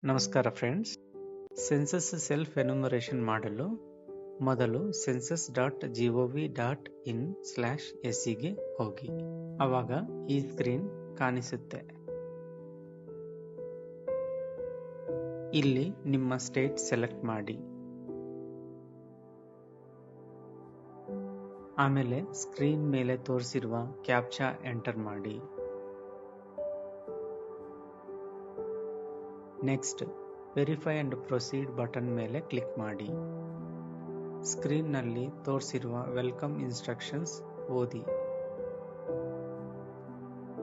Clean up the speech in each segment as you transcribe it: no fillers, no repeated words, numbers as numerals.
ನಮಸ್ಕಾರ friends. Census self enumeration ಮಾಡಲು ಮೊದಲು census.gov.in/se ಹೋಗಿ. ಆವಾಗ ಈ ಸ್ಕ್ರೀನ್ ಕಾಣಿಸುತ್ತೆ. ಇಲ್ಲಿ ನಿಮ್ಮ ಸ್ಟೇಟ್ ಸೆಲೆಕ್ಟ್ ಮಾಡಿ. ಆಮೇಲೆ ಸ್ಕ್ರೀನ್ ಮೇಲೆ ತೋರಿಸಿರುವ ಕ್ಯಾಪ್ಚಾ ಎಂಟರ್ ಮಾಡಿ. Next verify and proceed button ಮೇಲೆ ಕ್ಲಿಕ್ ಮಾಡಿ. ಸ್ಕ್ರೀನ್ ನಲ್ಲಿ ತೋರಿಸಿರುವ ವೆಲ್ಕಮ್ ಇನ್ಸ್ಟ್ರಕ್ಷನ್ಸ್ ಓದಿ.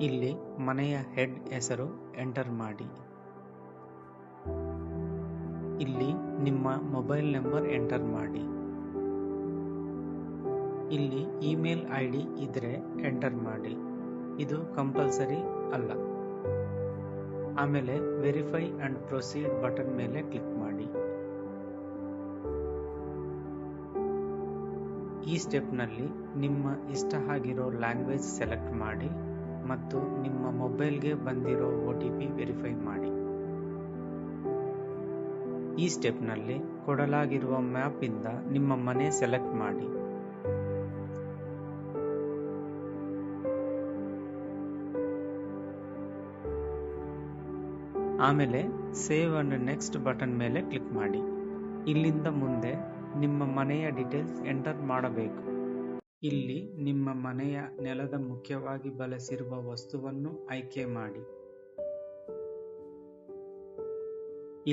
ಇಲ್ಲಿ ಮನೆಯ ಹೆಡ್ ಹೆಸರು ಎಂಟರ್ ಮಾಡಿ. ಇಲ್ಲಿ ನಿಮ್ಮ ಮೊಬೈಲ್ ನಂಬರ್ ಎಂಟರ್ ಮಾಡಿ. ಇಲ್ಲಿ ಇಮೇಲ್ ಐಡಿ ಇದ್ರೆ ಎಂಟರ್ ಮಾಡಿ. ಇದು ಕಂಪಲ್ಸರಿ ಅಲ್ಲ. ಆಮೇಲೆ ವೆರಿಫೈ ಅಂಡ್ ಪ್ರೊಸೀಡ್ ಬಟನ್ ಮೇಲೆ ಕ್ಲಿಕ್ ಮಾಡಿ. ಈ ಸ್ಟೆಪ್ ನಲ್ಲಿ ನಿಮ್ಮ ಇಷ್ಟ ಆಗಿರೋ ಲ್ಯಾಂಗ್ವೇಜ್ ಸೆಲೆಕ್ಟ್ ಮಾಡಿ ಮತ್ತು ನಿಮ್ಮ ಮೊಬೈಲ್ಗೆ ಬಂದಿರೋ OTP ವೆರಿಫೈ ಮಾಡಿ. ಈ ಸ್ಟೆಪ್ ನಲ್ಲಿ ಕೊಡಲಾಗಿರುವ ಮ್ಯಾಪ್ ಇಂದ ನಿಮ್ಮ ಮನೆ ಸೆಲೆಕ್ಟ್ ಮಾಡಿ. ಆಮೇಲೆ ಸೇವ್ ಅಂಡ್ ನೆಕ್ಸ್ಟ್ ಬಟನ್ ಮೇಲೆ ಕ್ಲಿಕ್ ಮಾಡಿ. ಇಲ್ಲಿಂದ ಮುಂದೆ ನಿಮ್ಮ ಮನೆಯ ಡೀಟೇಲ್ಸ್ ಎಂಟರ್ ಮಾಡಬೇಕು. ಇಲ್ಲಿ ನಿಮ್ಮ ಮನೆಯ ನೆಲದ ಮುಖ್ಯವಾಗಿ ಬಳಸಿರುವ ವಸ್ತುವನ್ನು ಆಯ್ಕೆ ಮಾಡಿ.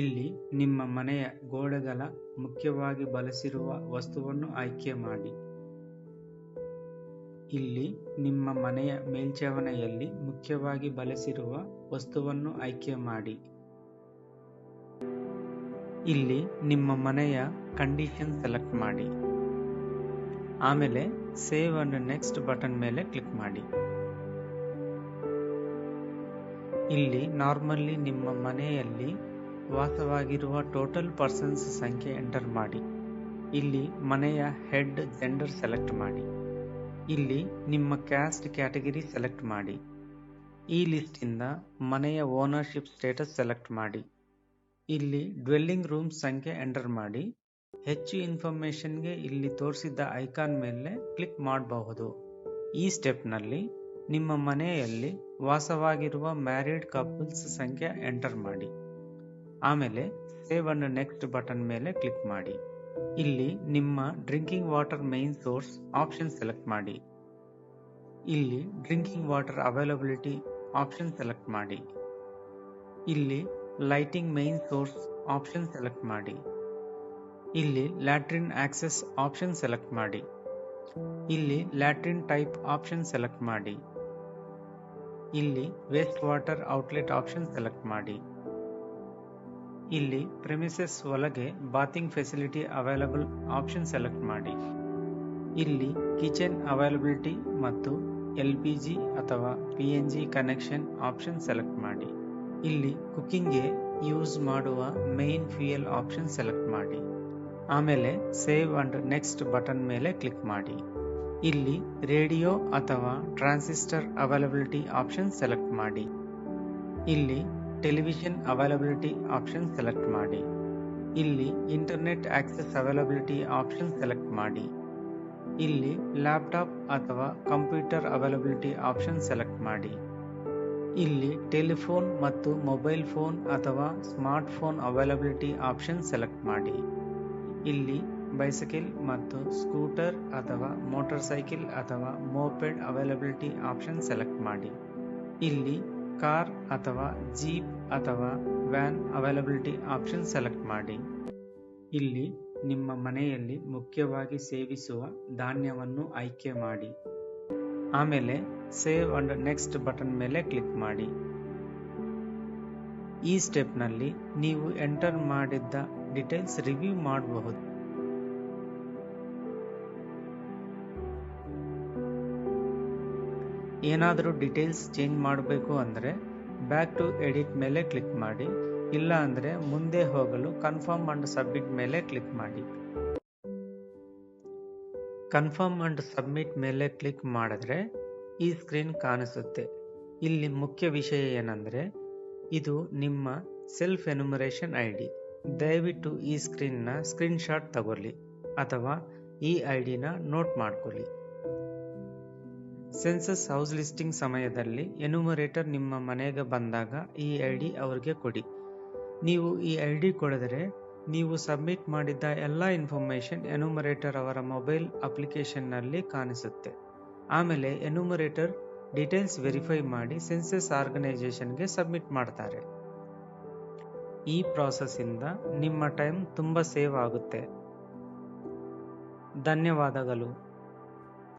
ಇಲ್ಲಿ ನಿಮ್ಮ ಮನೆಯ ಗೋಡೆಗಳ ಮುಖ್ಯವಾಗಿ ಬಳಸಿರುವ ವಸ್ತುವನ್ನು ಆಯ್ಕೆ ಮಾಡಿ. ಇಲ್ಲಿ ನಿಮ್ಮ ಮನೆಯ ಮೇಲ್ಛಾವಣಿಯಲ್ಲಿ ಮುಖ್ಯವಾಗಿ ಬಳಸಿರುವ ವಸ್ತುವನ್ನು ಆಯ್ಕೆ ಮಾಡಿ. ಇಲ್ಲಿ ನಿಮ್ಮ ಮನೆಯ ಕಂಡೀಷನ್ ಸೆಲೆಕ್ಟ್ ಮಾಡಿ. ಆಮೇಲೆ ಸೇವ್ ಅಂಡ್ ನೆಕ್ಸ್ಟ್ ಬಟನ್ ಮೇಲೆ ಕ್ಲಿಕ್ ಮಾಡಿ. ಇಲ್ಲಿ ನಾರ್ಮಲಿ ನಿಮ್ಮ ಮನೆಯಲ್ಲಿ ವಾಸವಾಗಿರುವ ಟೋಟಲ್ ಪರ್ಸನ್ಸ್ ಸಂಖ್ಯೆ ಎಂಟರ್ ಮಾಡಿ. ಇಲ್ಲಿ ಮನೆಯ ಹೆಡ್ ಜೆಂಡರ್ ಸೆಲೆಕ್ಟ್ ಮಾಡಿ. ಇಲ್ಲಿ ನಿಮ್ಮ ಕ್ಯಾಸ್ಟ್ ಕ್ಯಾಟಗರಿ ಸೆಲೆಕ್ಟ್ ಮಾಡಿ. ಈ ಲಿಸ್ಟ್ ಇಂದ ಮನೆಯ ಓನರ್ಶಿಪ್ ಸ್ಟೇಟಸ್ ಸೆಲೆಕ್ಟ್ ಮಾಡಿ. ಇಲ್ಲಿ ಡ್ವೆಲ್ಲಿಂಗ್ ರೂಮ್ ಸಂಖ್ಯೆ ಎಂಟರ್ ಮಾಡಿ. ಹೆಚ್ಚು ಇನ್ಫಾರ್ಮೇಶನ್ಗೆ ಇಲ್ಲಿ ತೋರಿಸಿದ ಐಕಾನ್ ಮೇಲೆ ಕ್ಲಿಕ್ ಮಾಡಬಹುದು. ಈ ಸ್ಟೆಪ್ ನಲ್ಲಿ ನಿಮ್ಮ ಮನೆಯಲ್ಲಿ ವಾಸವಾಗಿರುವ ಮ್ಯಾರಿಡ್ ಕಪಲ್ಸ್ ಸಂಖ್ಯೆ ಎಂಟರ್ ಮಾಡಿ. ಆಮೇಲೆ ಸೇವ್ ಅಂಡ್ ನೆಕ್ಸ್ಟ್ ಬಟನ್ ಮೇಲೆ ಕ್ಲಿಕ್ ಮಾಡಿ. ಇಲ್ಲಿ ನಿಮ್ಮ drinking water main source option select ಮಾಡಿ. ಇಲ್ಲಿ drinking water availability option select ಮಾಡಿ. ಇಲ್ಲಿ lighting main source option select ಮಾಡಿ. ಇಲ್ಲಿ ಲ್ಯಾಟ್ರಿನ್ ಆಕ್ಸೆಸ್ ಆಪ್ಷನ್ ಸೆಲೆಕ್ಟ್ ಮಾಡಿ. ಇಲ್ಲಿ ಲ್ಯಾಟ್ರಿನ್ ಟೈಪ್ ಆಪ್ಷನ್ ಸೆಲೆಕ್ಟ್ ಮಾಡಿ. ಇಲ್ಲಿ waste water outlet option select ಮಾಡಿ. ಇಲ್ಲಿ ಪ್ರೆಮಿಸಸ್ ಒಳಗೆ bathing facility available option select ಮಾಡಿ. ಇಲ್ಲಿ ಕಿಚನ್ ಅವೈಲಬಿಲಿಟಿ ಮತ್ತು LPG ಅಥವಾ PNG ಕನೆಕ್ಷನ್ ಆಪ್ಷನ್ ಸೆಲೆಕ್ಟ್ ಮಾಡಿ. ಇಲ್ಲಿ ಕುಕಿಂಗ್ಗೆ ಯೂಸ್ ಮಾಡುವ ಮೇನ್ ಫ್ಯೂಯಲ್ ಆಪ್ಷನ್ ಸೆಲೆಕ್ಟ್ ಮಾಡಿ. ಆಮೇಲೆ ಸೇವ್ ಅಂಡ್ ನೆಕ್ಸ್ಟ್ ಬಟನ್ ಮೇಲೆ ಕ್ಲಿಕ್ ಮಾಡಿ. ಇಲ್ಲಿ ರೇಡಿಯೋ ಅಥವಾ ಟ್ರಾನ್ಸಿಸ್ಟರ್ ಅವೈಲಬಿಲಿಟಿ ಆಪ್ಷನ್ ಸೆಲೆಕ್ಟ್ ಮಾಡಿ. ಇಲ್ಲಿ ಟೆಲಿವಿಷನ್ ಅವೈಲಬಿಲಿಟಿ ಆಪ್ಷನ್ ಸೆಲೆಕ್ಟ್ ಮಾಡಿ. ಇಲ್ಲಿ internet access availability option select ಮಾಡಿ. ಇಲ್ಲಿ ಲ್ಯಾಪ್ಟಾಪ್ ಅಥವಾ ಕಂಪ್ಯೂಟರ್ ಅವೈಲಬಿಲಿಟಿ ಆಪ್ಷನ್ ಸೆಲೆಕ್ಟ್ ಮಾಡಿ. ಇಲ್ಲಿ ಟೆಲಿಫೋನ್ ಮತ್ತು ಮೊಬೈಲ್ ಫೋನ್ ಅಥವಾ smart phone availability option select ಮಾಡಿ. ಇಲ್ಲಿ ಬೈಸಿಕಲ್ ಮತ್ತು ಸ್ಕೂಟರ್ ಅಥವಾ ಮೋಟಾರ್ ಸೈಕಲ್ ಅಥವಾ ಮೋಪೆಡ್ ಅವೈಲಬಿಲಿಟಿ ಆಪ್ಷನ್ ಸೆಲೆಕ್ಟ್ ಮಾಡಿ. ಇಲ್ಲಿ ಕಾರ್ ಅಥವಾ ಜೀಪ್ ಅಥವಾ ವ್ಯಾನ್ ಅವೈಲಬಿಲಿಟಿ ಆಪ್ಷನ್ ಸೆಲೆಕ್ಟ್ ಮಾಡಿ. ಇಲ್ಲಿ ನಿಮ್ಮ ಮನೆಯಲ್ಲಿ ಮುಖ್ಯವಾಗಿ ಸೇವಿಸುವ ಧಾನ್ಯವನ್ನು ಆಯ್ಕೆ ಮಾಡಿ. ಆಮೇಲೆ ಸೇವ್ ಅಂಡ್ ನೆಕ್ಸ್ಟ್ ಬಟನ್ ಮೇಲೆ ಕ್ಲಿಕ್ ಮಾಡಿ. ಈ ಸ್ಟೆಪ್ ನಲ್ಲಿ ನೀವು ಎಂಟರ್ ಮಾಡಿದ್ದ ಡೀಟೇಲ್ಸ್ ರಿವ್ಯೂ ಮಾಡಬಹುದು. ಏನಾದರೂ ಡೀಟೇಲ್ಸ್ ಚೇಂಜ್ ಮಾಡಬೇಕು ಅಂದ್ರೆ ಬ್ಯಾಕ್ ಟು ಎಡಿಟ್ ಮೇಲೆ ಕ್ಲಿಕ್ ಮಾಡಿ. ಇಲ್ಲ ಅಂದ್ರೆ ಮುಂದೆ ಹೋಗಲು ಕನ್ಫರ್ಮ್ ಅಂಡ್ ಸಬ್ಮಿಟ್ ಮೇಲೆ ಕ್ಲಿಕ್ ಮಾಡಿ. ಕನ್ಫರ್ಮ್ ಅಂಡ್ ಸಬ್ಮಿಟ್ ಮೇಲೆ ಕ್ಲಿಕ್ ಮಾಡಿದ್ರೆ ಈ ಸ್ಕ್ರೀನ್ ಕಾಣಿಸುತ್ತೆ. ಇಲ್ಲಿ ಮುಖ್ಯ ವಿಷಯ ಏನಂದ್ರೆ ಇದು ನಿಮ್ಮ ಸೆಲ್ಫ್ ಎನ್ಯುಮರೇಷನ್ ID. ದಯವಿಟ್ಟು ಈ ಸ್ಕ್ರೀನ್ನ ಸ್ಕ್ರೀನ್ಶಾಟ್ ತಗೊಳ್ಳಿ ಅಥವಾ ಈ ಐಡಿನ ನೋಟ್ ಮಾಡ್ಕೊಳ್ಳಿ. ಸೆನ್ಸಸ್ ಹೌಸ್ ಲಿಸ್ಟಿಂಗ್ ಸಮಯದಲ್ಲಿ ಎನ್ಯುಮರೇಟರ್ ನಿಮ್ಮ ಮನೆಗೆ ಬಂದಾಗ ಈ ID ಅವ್ರಿಗೆ ಕೊಡಿ. ನೀವು ಈ ID ಕೊಡಿದರೆ ನೀವು ಸಬ್ಮಿಟ್ ಮಾಡಿದ್ದ ಎಲ್ಲ ಇನ್ಫಾರ್ಮೇಷನ್ ಎನ್ಯುಮರೇಟರ್ ಅವರ ಮೊಬೈಲ್ ಅಪ್ಲಿಕೇಶನ್ನಲ್ಲಿ ಕಾಣಿಸುತ್ತೆ. ಆಮೇಲೆ ಎನ್ಯುಮರೇಟರ್ ಡೀಟೇಲ್ಸ್ ವೆರಿಫೈ ಮಾಡಿ ಸೆನ್ಸಸ್ ಆರ್ಗನೈಸೇಷನ್ಗೆ ಸಬ್ಮಿಟ್ ಮಾಡ್ತಾರೆ. ಈ ಪ್ರಾಸೆಸ್ಸಿಂದ ನಿಮ್ಮ ಟೈಮ್ ತುಂಬ ಸೇವ್ ಆಗುತ್ತೆ. ಧನ್ಯವಾದಗಳು.